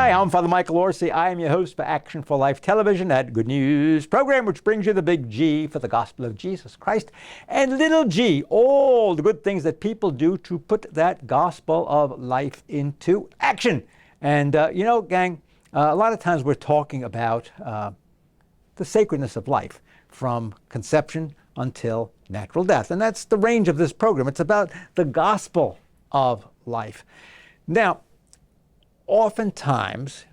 Hi, I'm Father Michael Orsi. I am your host for Action for Life Television, that good news program which brings you the big G for the gospel of Jesus Christ and little g, all the good things that people do to put that gospel of life into action. And, gang, a lot of times we're talking about the sacredness of life from conception until natural death. And that's the range of this program. It's about the gospel of life. Now, oftentimes,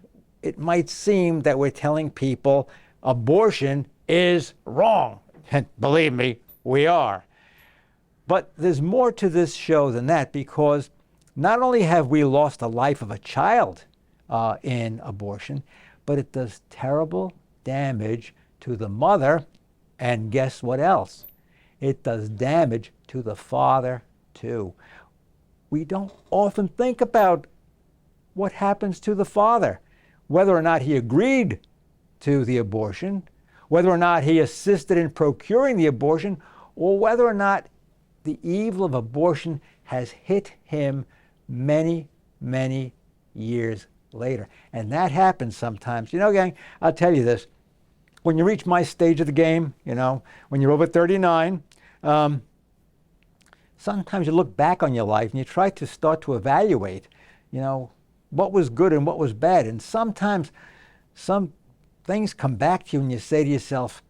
it might seem that we're telling people abortion is wrong. And believe me, we are. But there's more to this show than that, because not only have we lost the life of a child in abortion, but it does terrible damage to the mother, and guess what else? It does damage to the father, too. We don't often think about what happens to the father, whether or not he agreed to the abortion, whether or not he assisted in procuring the abortion, or whether or not the evil of abortion has hit him many, many years later. And that happens sometimes. Gang, I'll tell you this. When you reach my stage of the game, when you're over 39, sometimes you look back on your life and you try to start to evaluate, what was good and what was bad. And sometimes some things come back to you and you say to yourself,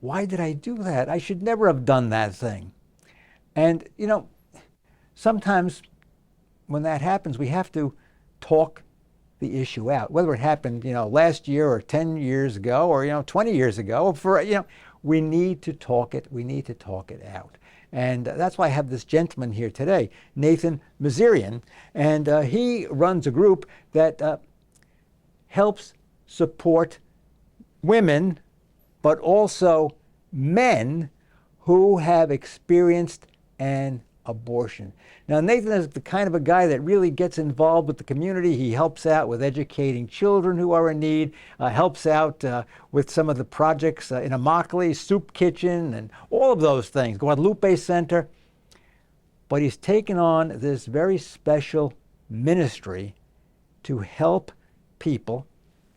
why did I do that? I should never have done that thing. And, sometimes when that happens, we have to talk the issue out, whether it happened, last year or 10 years ago or, 20 years ago. We need to talk it. We need to talk it out. And that's why I have this gentleman here today, Nathan Misirian, and he runs a group that helps support women, but also men who have experienced an abortion. Now, Nathan is the kind of a guy that really gets involved with the community. He helps out with educating children who are in need, helps out with some of the projects in Immokalee, Soup Kitchen, and all of those things, Guadalupe Center. But he's taken on this very special ministry to help people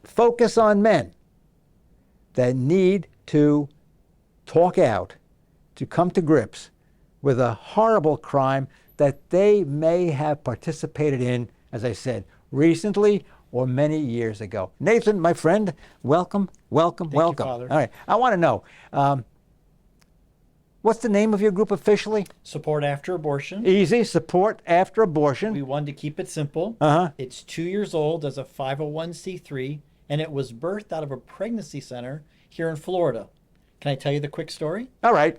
focus on men that need to talk out, to come to grips with a horrible crime that they may have participated in, as I said, recently or many years ago. Nathan, my friend, welcome. Thank you, Father. All right, I want to know, what's the name of your group officially? Support After Abortion. Easy, Support After Abortion. We wanted to keep it simple. It's 2 years old as a 501c3, and it was birthed out of a pregnancy center here in Florida. Can I tell you the quick story? All right.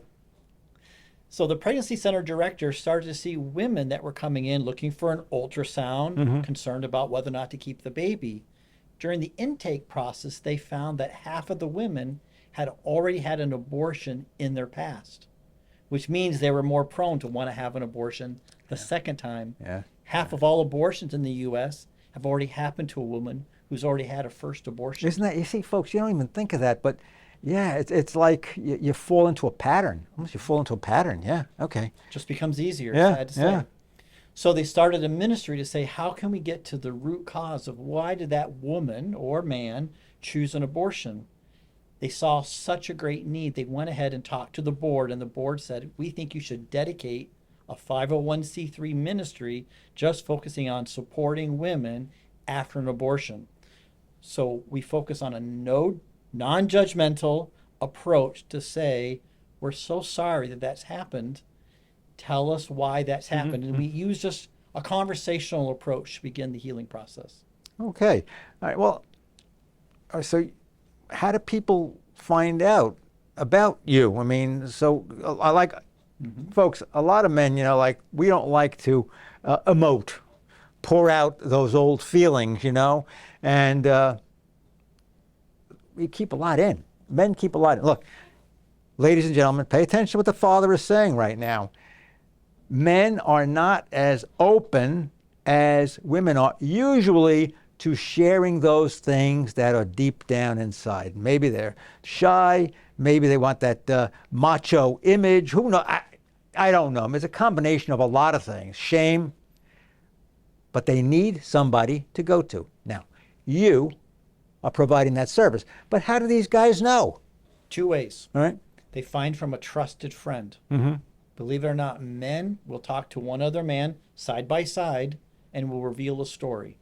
So the pregnancy center director started to see women that were coming in looking for an ultrasound, concerned about whether or not to keep the baby. During the intake process, they found that half of the women had already had an abortion in their past, which means they were more prone to want to have an abortion the second time. Half of all abortions in the U.S. have already happened to a woman who's already had a first abortion. Isn't that, you see, folks, you don't even think of that, but yeah, it's like you fall into a pattern. Almost you fall into a pattern, yeah, okay. Just becomes easier, Yeah, sad to say. yeah. So they started a ministry to say, how can we get to the root cause of why did that woman or man choose an abortion? They saw such a great need. They went ahead and talked to the board, and the board said, we think you should dedicate a 501c3 ministry just focusing on supporting women after an abortion. So we focus on a non-judgmental approach to say, we're so sorry that that's happened. Tell us why that's happened. And we use just a conversational approach to begin the healing process. Okay. All right. Well, so how do people find out about you? I mean, so I like, folks, a lot of men, we don't like to emote, pour out those old feelings, and we keep a lot in. Men keep a lot in. Look, ladies and gentlemen, pay attention to what the Father is saying right now. Men are not as open as women are usually to sharing those things that are deep down inside. Maybe they're shy. Maybe they want that macho image. Who knows? I don't know. It's a combination of a lot of things. Shame. but they need somebody to go to. Now, you are providing that service, but how do these guys know? Two ways. All right. They find from a trusted friend. Mm-hmm. Believe it or not, men will talk to one other man side by side and will reveal a story.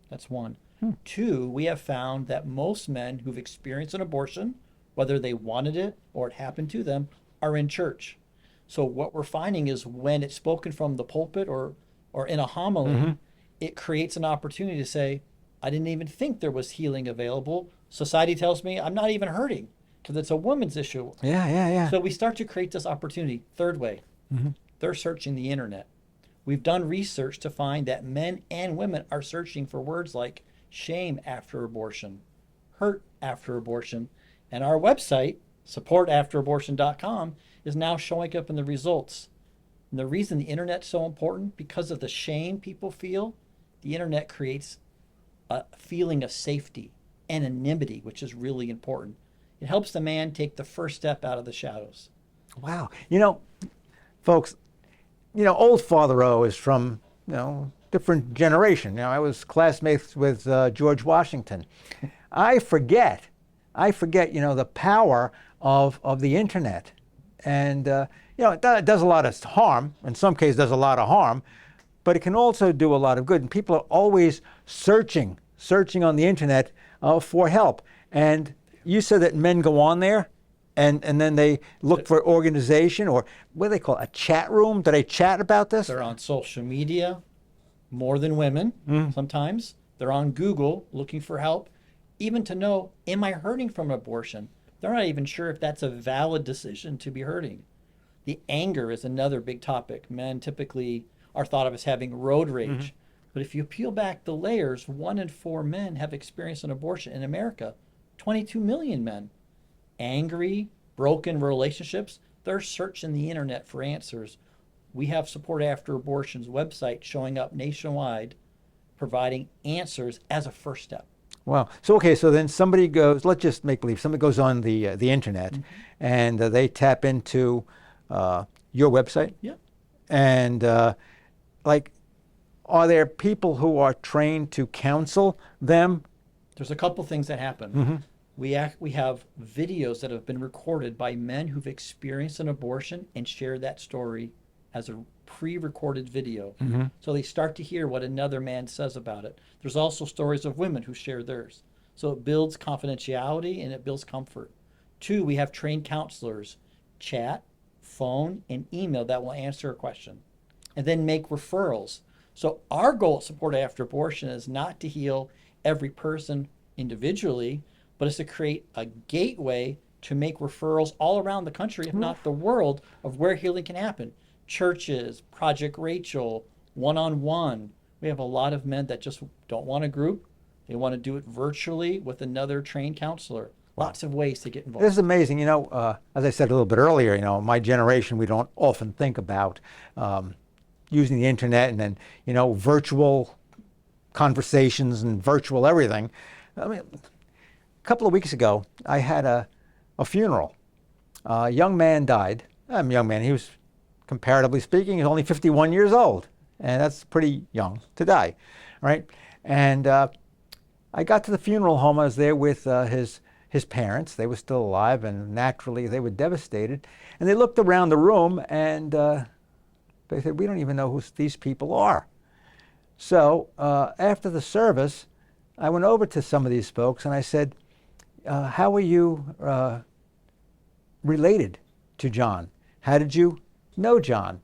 That's one. Two, we have found that most men who've experienced an abortion, whether they wanted it or it happened to them, are in church. So what we're finding is when it's spoken from the pulpit or in a homily, it creates an opportunity to say, I didn't even think there was healing available. Society tells me I'm not even hurting because it's a woman's issue. Yeah. So we start to create this opportunity. Third way, they're searching the internet. We've done research to find that men and women are searching for words like shame after abortion, hurt after abortion, and our website, supportafterabortion.com, is now showing up in the results. And the reason the internet's so important, because of the shame people feel, the internet creates a feeling of safety, anonymity, which is really important. It helps the man take the first step out of the shadows. Wow. Folks, old Father O is from, different generation. I was classmates with George Washington. I forget, the power of the internet. And, it does a lot of harm. In some cases, does a lot of harm. But it can also do a lot of good. And people are always searching on the internet for help. And you said that men go on there and then they look for organization, or what do they call it, a chat room? Do they chat about this? They're on social media more than women sometimes. They're on Google looking for help, even to know, am I hurting from abortion? They're not even sure if that's a valid decision to be hurting. The anger is another big topic. Men typically are thought of as having road rage. But if you peel back the layers, 1 in 4 men have experienced an abortion in America. 22 million men. Angry, broken relationships, they're searching the internet for answers. We have Support After Abortion's website showing up nationwide, providing answers as a first step. Wow. So then somebody goes, let's just make believe, somebody goes on the internet and they tap into your website. Yeah. And are there people who are trained to counsel them? There's a couple things that happen. We have videos that have been recorded by men who've experienced an abortion and share that story as a pre-recorded video. So they start to hear what another man says about it. There's also stories of women who share theirs. So it builds confidentiality and it builds comfort. 2, we have trained counselors, chat, phone, and email that will answer a question and then make referrals. So our goal at Support After Abortion is not to heal every person individually, but it's to create a gateway to make referrals all around the country, if not the world, of where healing can happen. Churches, Project Rachel, one-on-one. We have a lot of men that just don't want a group. They want to do it virtually with another trained counselor. Lots of ways to get involved. This is amazing. As I said a little bit earlier, my generation, we don't often think about using the internet and then, virtual conversations and virtual everything. I mean, a couple of weeks ago, I had a funeral. A young man died. I'm a young man. He was, comparatively speaking, he was only 51 years old. And that's pretty young to die, right? And I got to the funeral home. I was there with his parents. They were still alive, and naturally they were devastated. And they looked around the room, and they said, we don't even know who these people are. So after the service, I went over to some of these folks, and I said, how are you related to John? How did you know John?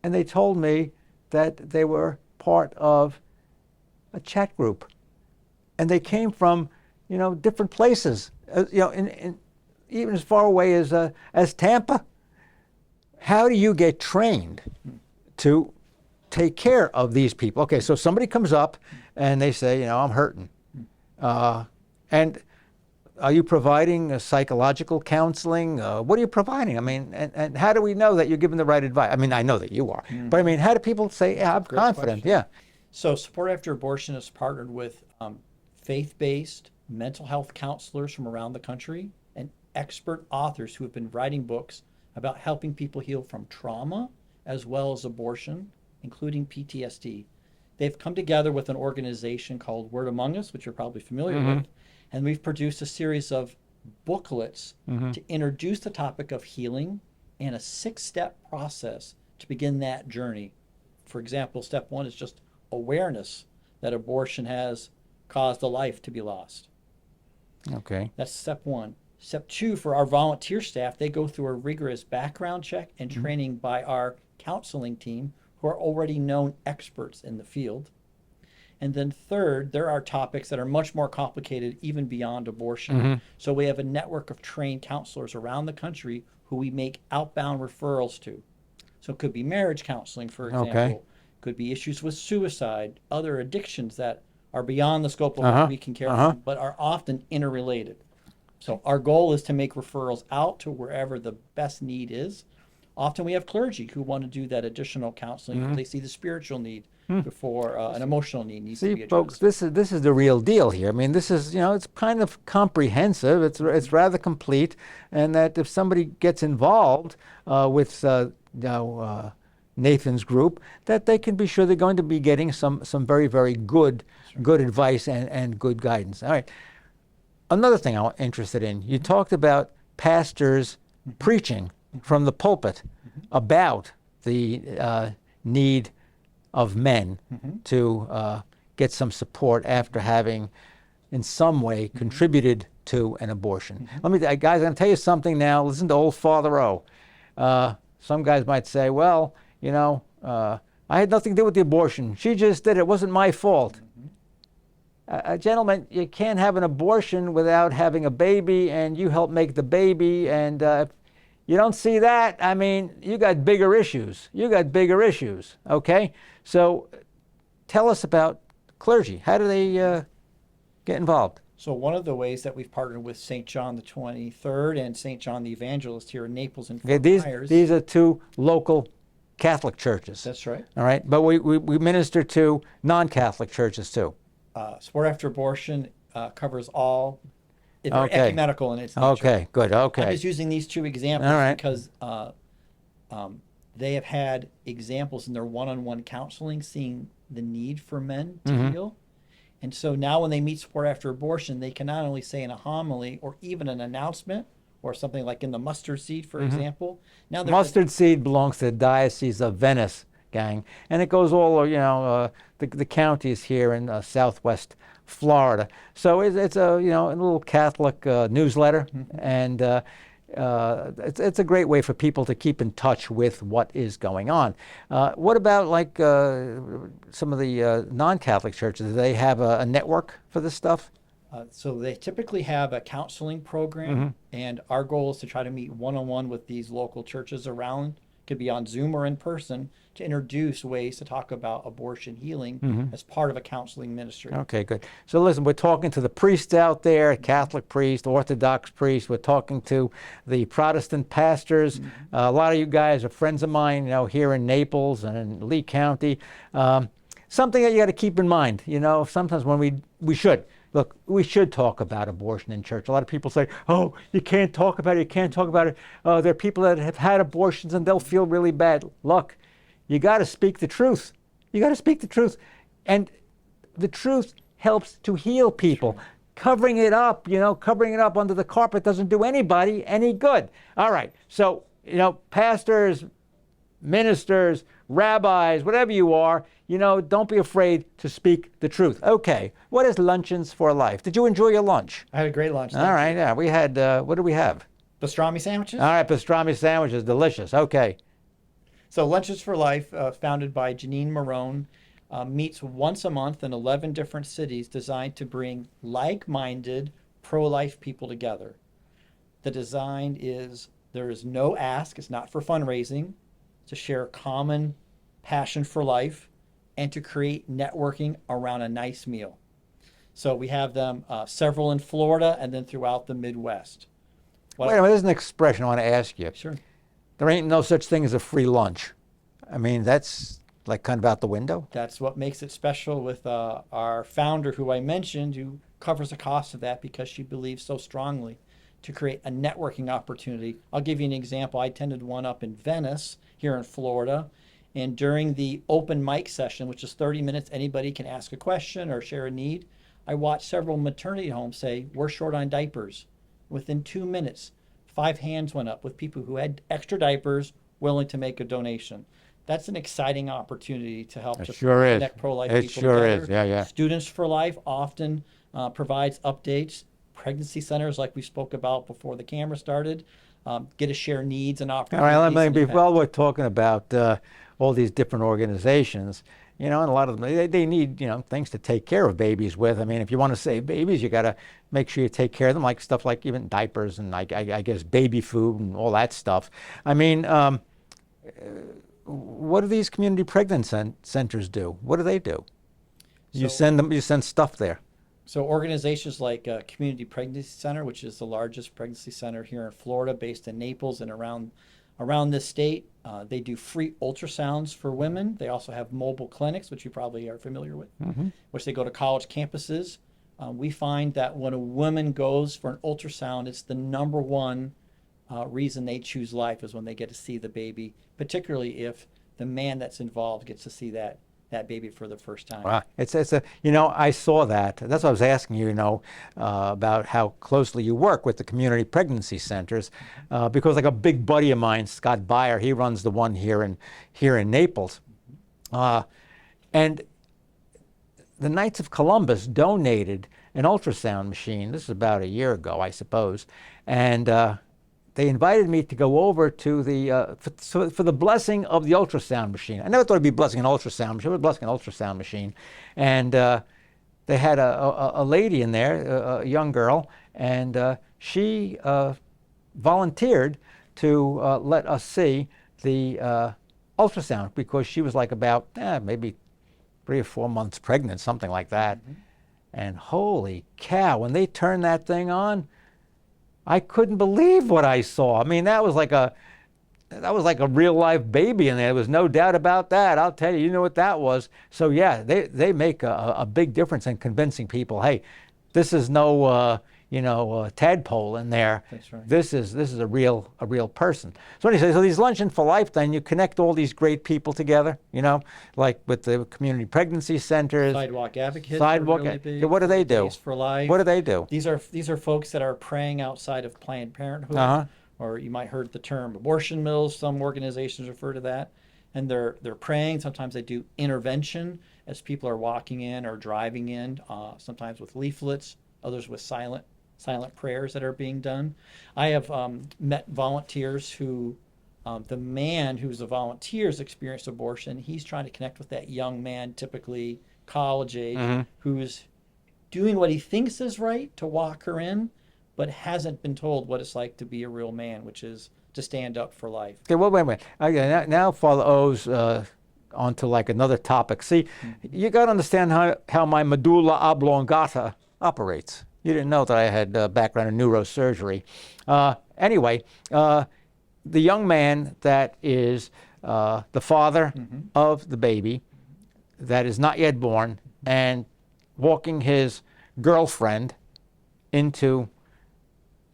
And they told me that they were part of a chat group. And they came from, different places, in even as far away as Tampa. How do you get trained to take care of these people? Okay, so somebody comes up and they say, I'm hurting. And are you providing a psychological counseling? What are you providing? I mean, and how do we know that you're giving the right advice? I mean, I know that you are. But I mean, how do people say, yeah, I'm Great confident? question. Yeah. So Support After Abortion has partnered with faith-based mental health counselors from around the country and expert authors who have been writing books about helping people heal from trauma as well as abortion, including PTSD. they've come together with an organization called Word Among Us, which you're probably familiar with, and we've produced a series of booklets to introduce the topic of healing and a 6-step process to begin that journey. For example, step 1 is just awareness that abortion has caused a life to be lost. Okay. That's step 1. Step 2, for our volunteer staff, they go through a rigorous background check and training by our counseling team, who are already known experts in the field. And then third, there are topics that are much more complicated, even beyond abortion. So we have a network of trained counselors around the country who we make outbound referrals to. So it could be marriage counseling, for example. Okay. Could be issues with suicide, other addictions that are beyond the scope of what we can care for, but are often interrelated. So our goal is to make referrals out to wherever the best need is. Often we have clergy who want to do that additional counseling because they see the spiritual need before an emotional need needs to be See, addressed. folks, this is the real deal here. I mean, this is, it's kind of comprehensive. It's rather complete, and that if somebody gets involved with Nathan's group, that they can be sure they're going to be getting some very, very good advice and good guidance. All right. Another thing I'm interested in, you talked about pastors preaching from the pulpit about the need of men to get some support after having in some way contributed to an abortion. Let me, guys, I'm going to tell you something now. Listen to old Father O. Some guys might say, well, I had nothing to do with the abortion. She just did it. It wasn't my fault. Gentlemen, you can't have an abortion without having a baby, and you help make the baby, and if you don't see that, I mean, you got bigger issues. You got bigger issues, okay? So tell us about clergy. How do they get involved? So one of the ways that we've partnered with St. John the 23rd and St. John the Evangelist here in Naples and Fort Myers. These are two local Catholic churches. That's right. All right, but we minister to non-Catholic churches too. Sport After Abortion covers all. It's very ecumenical in its nature. Okay, good, okay. I'm just using these two examples because they have had examples in their one-on-one counseling seeing the need for men to heal. And so now when they meet Sport After Abortion, they can not only say in a homily or even an announcement or something like in the mustard seed, for example. Now mustard seed belongs to the Diocese of Venice, gang, and it goes all, the counties here in Southwest Florida. So it's a, a little Catholic newsletter, and it's a great way for people to keep in touch with what is going on. What about like some of the non-Catholic churches? Do they have a network for this stuff? So they typically have a counseling program, and our goal is to try to meet one-on-one with these local churches around. Could be on Zoom or in person, to introduce ways to talk about abortion healing as part of a counseling ministry. Okay, good. So listen, we're talking to the priests out there, Catholic priest, Orthodox priest. We're talking to the Protestant pastors. A lot of you guys are friends of mine, here in Naples and in Lee County. Something that you got to keep in mind, sometimes when we should. Look, we should talk about abortion in church. A lot of people say, oh, you can't talk about it, you can't talk about it. There are people that have had abortions and they'll feel really bad. Look, you got to speak the truth. You got to speak the truth. And the truth helps to heal people. Sure. Covering it up, covering it up under the carpet doesn't do anybody any good. All right, so, pastors, ministers, rabbis, whatever you are, don't be afraid to speak the truth. Okay, what is Luncheons for Life? Did you enjoy your lunch? I had a great lunch. All right, yeah, we had, what did we have? Pastrami sandwiches. All right, pastrami sandwiches, delicious, okay. So Luncheons for Life, founded by Janine Marrone, meets once a month in 11 different cities designed to bring like-minded pro-life people together. The design is, there is no ask, it's not for fundraising, to share common passion for life and to create networking around a nice meal. So we have them several in Florida and then throughout the Midwest. Wait a minute, there's an expression I want to ask you. Sure. There ain't no such thing as a free lunch. I mean, that's like kind of out the window. That's what makes it special with our founder, who I mentioned, who covers the cost of that because she believes so strongly to create a networking opportunity. I'll give you an example. I attended one up in Venice, here in Florida, And during the open mic session, which is 30 minutes, anybody can ask a question or share a need. I watched several maternity homes say, we're short on diapers. Within 2 minutes, 5 hands went up with people who had extra diapers willing to make a donation. That's an exciting opportunity to help It to sure is. connect pro-life It people sure together. is. Yeah, yeah. Students for Life often provides updates. Pregnancy centers, like we spoke about before the camera started, get to share needs and All opportunities. right, let me, and while impact. we're talking about all these different organizations, you know, and a lot of them, they need, you know, things to take care of babies with. I mean, if you want to save babies, you got to make sure you take care of them, like stuff like even diapers and I guess baby food and all that stuff. I mean, what do these community pregnancy centers do? What do they do? You So- send them, you send stuff there. So organizations like Community Pregnancy Center, which is the largest pregnancy center here in Florida, based in Naples and around this state, they do free ultrasounds for women. They also have mobile clinics, which you probably are familiar with, which they go to college campuses. We find that when a woman goes for an ultrasound, it's the number one reason they choose life is when they get to see the baby, particularly if the man that's involved gets to see that baby for the first time. Wow. It's a, you know, I saw that. That's what I was asking you, you know, about how closely you work with the community pregnancy centers, because like a big buddy of mine, Scott Byer, he runs the one here in Naples, and the Knights of Columbus donated an ultrasound machine. This is about a year ago, I suppose, and they invited me to go over to the for the blessing of the ultrasound machine. I never thought it'd be blessing an ultrasound machine. It was blessing an ultrasound machine, and they had a lady in there, a young girl, and she volunteered to let us see the ultrasound because she was like about maybe 3 or 4 months pregnant, something like that. And holy cow, when they turned that thing on, I couldn't believe what I saw. I mean, that was like a real life baby in there. There was no doubt about that. I'll tell you, you know what that was. So yeah, they make a big difference in convincing people, hey, this is no tadpole in there. That's right. This is a real person. So anyway, so these Luncheon for Life, then you connect all these great people together, you know, like with the community pregnancy centers. Sidewalk advocates. Sidewalk. Are really big. What do they do? Days for Life. What do they do? These are folks that are praying outside of Planned Parenthood, Uh-huh. or you might heard the term abortion mills. Some organizations refer to that, and they're praying. Sometimes they do intervention as people are walking in or driving in. Sometimes with leaflets, others with silent prayers that are being done. I have met volunteers who, the man who's a volunteer has experienced abortion. He's trying to connect with that young man, typically college age, who's doing what he thinks is right to walk her in, but hasn't been told what it's like to be a real man, which is to stand up for life. Okay, well, wait a minute. Okay, now Father O's onto like another topic. See, you got to understand how my medulla oblongata operates. You didn't know that I had a background in neurosurgery. Anyway, the young man that is the father of the baby that is not yet born and walking his girlfriend into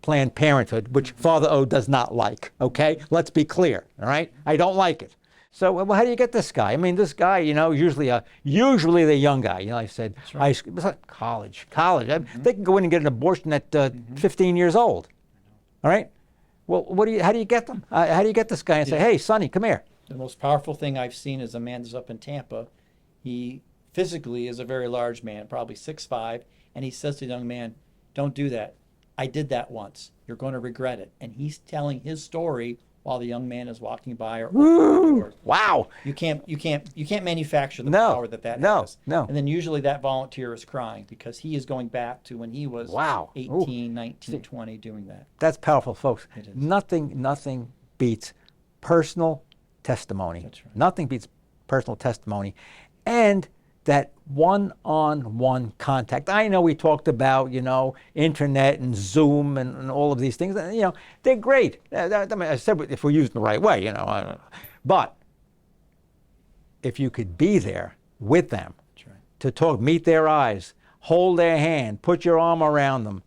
Planned Parenthood, which Father O does not like, okay? Let's be clear, all right? I don't like it. So, well, how do you get this guy? I mean, this guy, you know, usually the young guy. You know, I said high school, it's like college. They can go in and get an abortion at 15 years old. All right. Well, how do you get them? How do you get this guy and say, hey, Sonny, come here? The most powerful thing I've seen is a man that's up in Tampa. He physically is a very large man, probably 6'5", and he says to the young man, "Don't do that. I did that once. You're going to regret it." And he's telling his story while the young man is walking by or opening the door. Wow. You can't manufacture the No, power that no, has. no. And then usually that volunteer is crying because he is going back to when he was Wow. 18, 19, 20 doing that. That's powerful, folks. It is. Nothing beats personal testimony. That's right. Nothing beats personal testimony. And that one-on-one contact. I know we talked about, you know, internet and Zoom and all of these things. You know, they're great. I mean, I said if we're using the right way, you know. But if you could be there with them, That's right. to talk, meet their eyes, hold their hand, put your arm around them.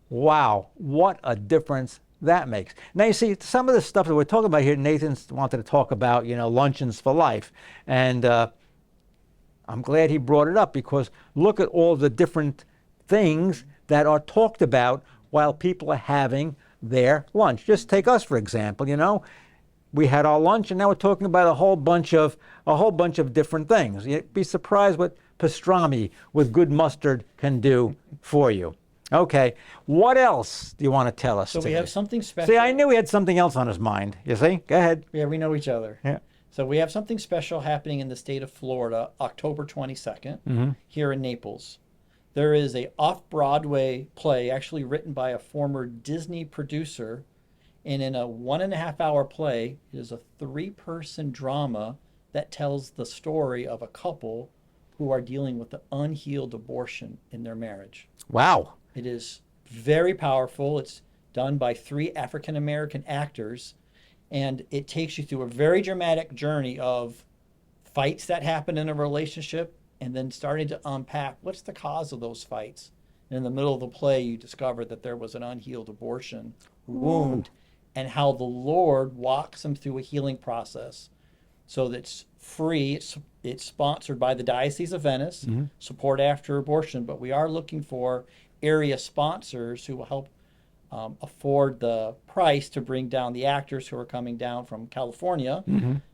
Wow, what a difference that makes. Now, you see, some of the stuff that we're talking about here, Nathan's wanted to talk about, luncheons for life. And I'm glad he brought it up, because look at all the different things that are talked about while people are having their lunch. Just take us, for example, we had our lunch, and now we're talking about a whole bunch of different things. You'd be surprised what pastrami with good mustard can do for you. Okay, what else do you want to tell us? So today? we have something special. See, I knew he had something else on his mind. You see? Go ahead. Yeah, we know each other. Yeah. So we have something special happening in the state of Florida, October 22nd, here in Naples. There is a off-Broadway play actually written by a former Disney producer, and in a 1.5-hour play, it is a 3-person drama that tells the story of a couple who are dealing with an unhealed abortion in their marriage. Wow. It is very powerful. It's done by 3 African-American actors, and it takes you through a very dramatic journey of fights that happen in a relationship, and then starting to unpack what's the cause of those fights. And in the middle of the play, you discover that there was an unhealed abortion wound, and how the Lord walks them through a healing process. So that's free. It's sponsored by the Diocese of Venice, Support After Abortion, but we are looking for area sponsors who will help afford the price to bring down the actors who are coming down from California.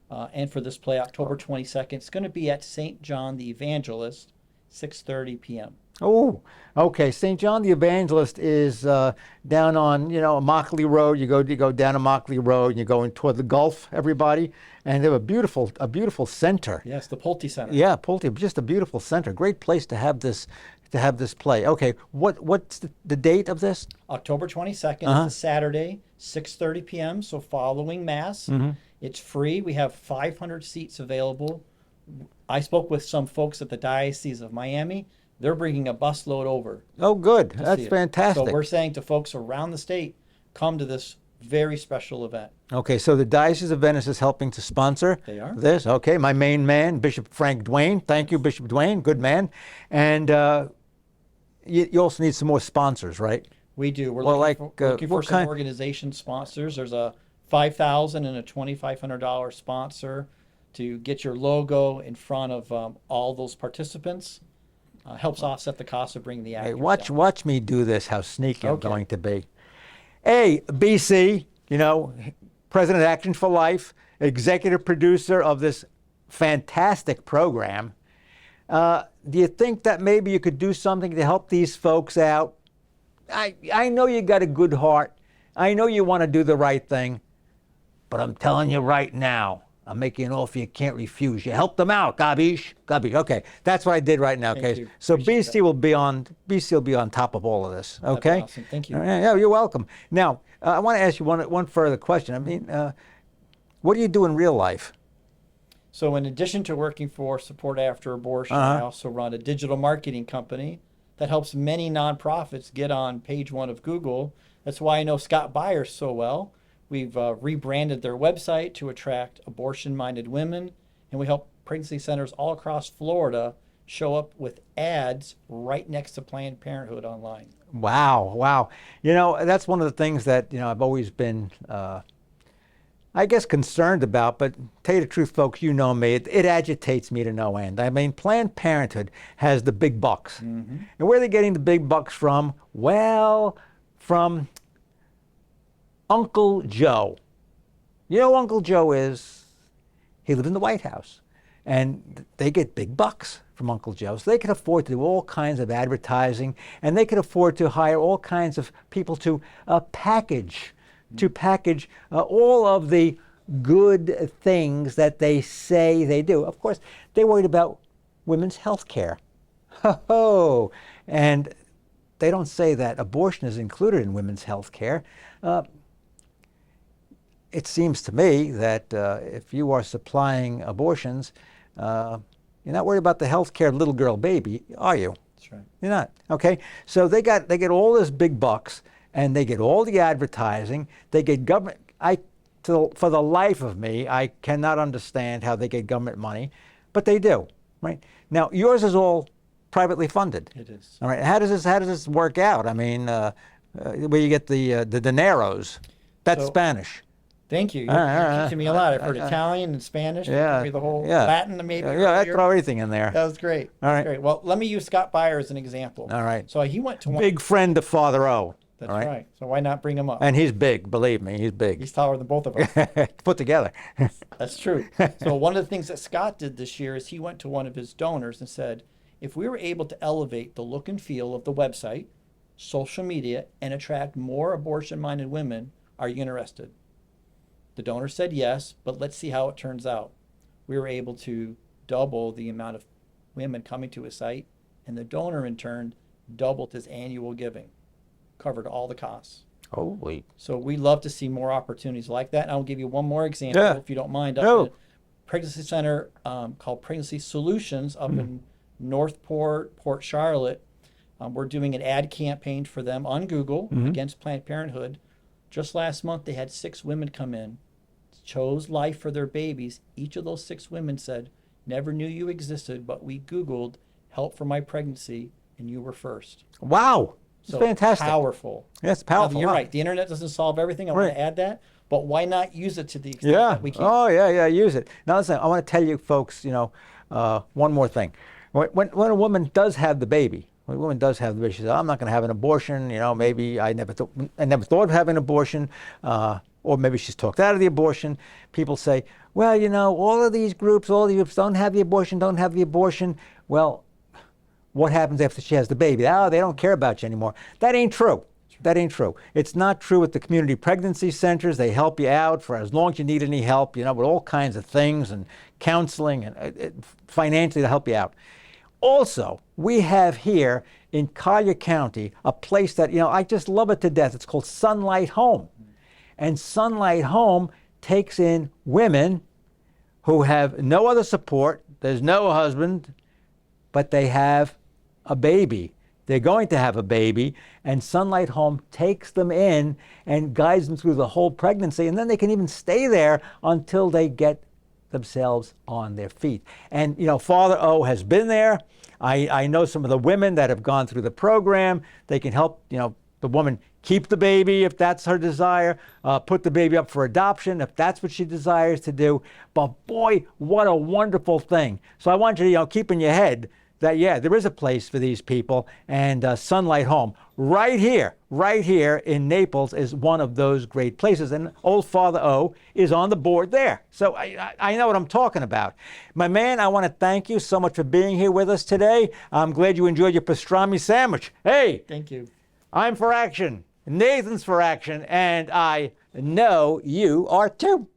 And for this play, October 22nd, it's going to be at St. John the Evangelist, 6:30 p.m. Oh, okay. St. John the Evangelist is down on, Immokalee Road. You go down Immokalee Road, and you're going toward the Gulf, everybody. And they have a beautiful center. Yes, the Pulte Center. Yeah, Pulte, just a beautiful center. Great place to have this play. Okay, what's the date of this? October 22nd. It's a Saturday, 6:30 p.m. So following Mass. It's free. We have 500 seats available. I spoke with some folks at the Diocese of Miami. They're bringing a busload over. Oh, good. That's fantastic. So we're saying to folks around the state, come to this very special event. Okay, so the Diocese of Venice is helping to sponsor this. Okay, my main man, Bishop Frank Duane. Thank you, Bishop Duane. Good man. And you also need some more sponsors, right? We do. We're looking for some organization sponsors. There's a $5,000 and a $2,500 sponsor to get your logo in front of all those participants. Helps offset the cost of bringing the actors down. Watch me do this, how sneaky I'm going to be. Hey, BC, President of Action for Life, executive producer of this fantastic program. Do you think that maybe you could do something to help these folks out? I know you got a good heart. I know you want to do the right thing. But I'm telling you right now, I'm making an offer you can't refuse. You help them out, Gabish. Okay, that's what I did right now. Okay, so BC will be on top of all of this. Okay, awesome. Thank you. Yeah, you're welcome. Now, I want to ask you one further question. I mean, what do you do in real life? So, in addition to working for Support After Abortion, I also run a digital marketing company that helps many nonprofits get on page 1 of Google. That's why I know Scott Byers so well. We've rebranded their website to attract abortion-minded women, and we help pregnancy centers all across Florida show up with ads right next to Planned Parenthood online. Wow. That's one of the things that, I've always been, I guess, concerned about. But tell you the truth, folks, you know me, it agitates me to no end. I mean, Planned Parenthood has the big bucks. And where are they getting the big bucks from? Well, from Uncle Joe. You know who Uncle Joe is? He lived in the White House. And they get big bucks from Uncle Joe. So they can afford to do all kinds of advertising, and they can afford to hire all kinds of people to package all of the good things that they say they do. Of course, they're worried about women's health care. And they don't say that abortion is included in women's health care. It seems to me that if you are supplying abortions, you're not worried about the health care of the little girl baby, are you? That's right. You're not. Okay? So they get all this big bucks, and they get all the advertising. They get government. For the life of me, I cannot understand how they get government money, but they do. Right? Now, yours is all privately funded. It is. All right. How does this work out? I mean, where you get the dineros? That's So- Spanish. Thank you. You're teaching me a lot. I've heard Italian and Spanish. Yeah, Maybe the whole yeah. Latin maybe. Yeah, I earlier. throw everything in there. That was great. All right. That's great. Well, let me use Scott Beyer as an example. All right. So he went to one. Big friend of Father O. That's all right. So why not bring him up? And he's big, believe me, he's big. He's taller than both of us. Put together. That's true. So one of the things that Scott did this year is he went to one of his donors and said, if we were able to elevate the look and feel of the website, social media, and attract more abortion-minded women, are you interested? The donor said yes, but let's see how it turns out. We were able to double the amount of women coming to his site, and the donor in turn doubled his annual giving, covered all the costs. Holy. So we love to see more opportunities like that. And I'll give you one more example, Yeah. if you don't mind. No. Up at a pregnancy center called Pregnancy Solutions up in Northport, Port Charlotte. We're doing an ad campaign for them on Google against Planned Parenthood. Just last month, they had 6 women come in, chose life for their babies. Each of those 6 women said, never knew you existed, but we Googled help for my pregnancy, and you were first. Wow. It's So fantastic. powerful. Yes, Now, powerful. you're Wow. right. The internet doesn't solve everything. I want Right. to add that. But why not use it to the extent Yeah. that we can? Oh, yeah, use it. Now, listen, I want to tell you folks, one more thing. When a woman does have the baby, when a woman does have the baby, she says, I'm not going to have an abortion, maybe I never thought of having an abortion, or maybe she's talked out of the abortion. People say, well, all of these groups don't have the abortion. Well, what happens after she has the baby? Oh, they don't care about you anymore. That ain't true. That ain't true. It's not true at the community pregnancy centers. They help you out for as long as you need any help, with all kinds of things and counseling and financially to help you out. Also, we have here in Collier County a place that, I just love it to death. It's called Sunlight Home. And Sunlight Home takes in women who have no other support. There's no husband, but they have a baby. They're going to have a baby, and Sunlight Home takes them in and guides them through the whole pregnancy, and then they can even stay there until they get themselves on their feet. And, Father O has been there. I know some of the women that have gone through the program. They can help, the woman keep the baby if that's her desire, put the baby up for adoption if that's what she desires to do. But boy, what a wonderful thing. So I want you to, keep in your head that, there is a place for these people, and Sunlight Home right here in Naples is one of those great places, and old Father O is on the board there. So I know what I'm talking about. My man, I want to thank you so much for being here with us today. I'm glad you enjoyed your pastrami sandwich. Hey, Thank you. I'm for action. Nathan's for action, and I know you are too.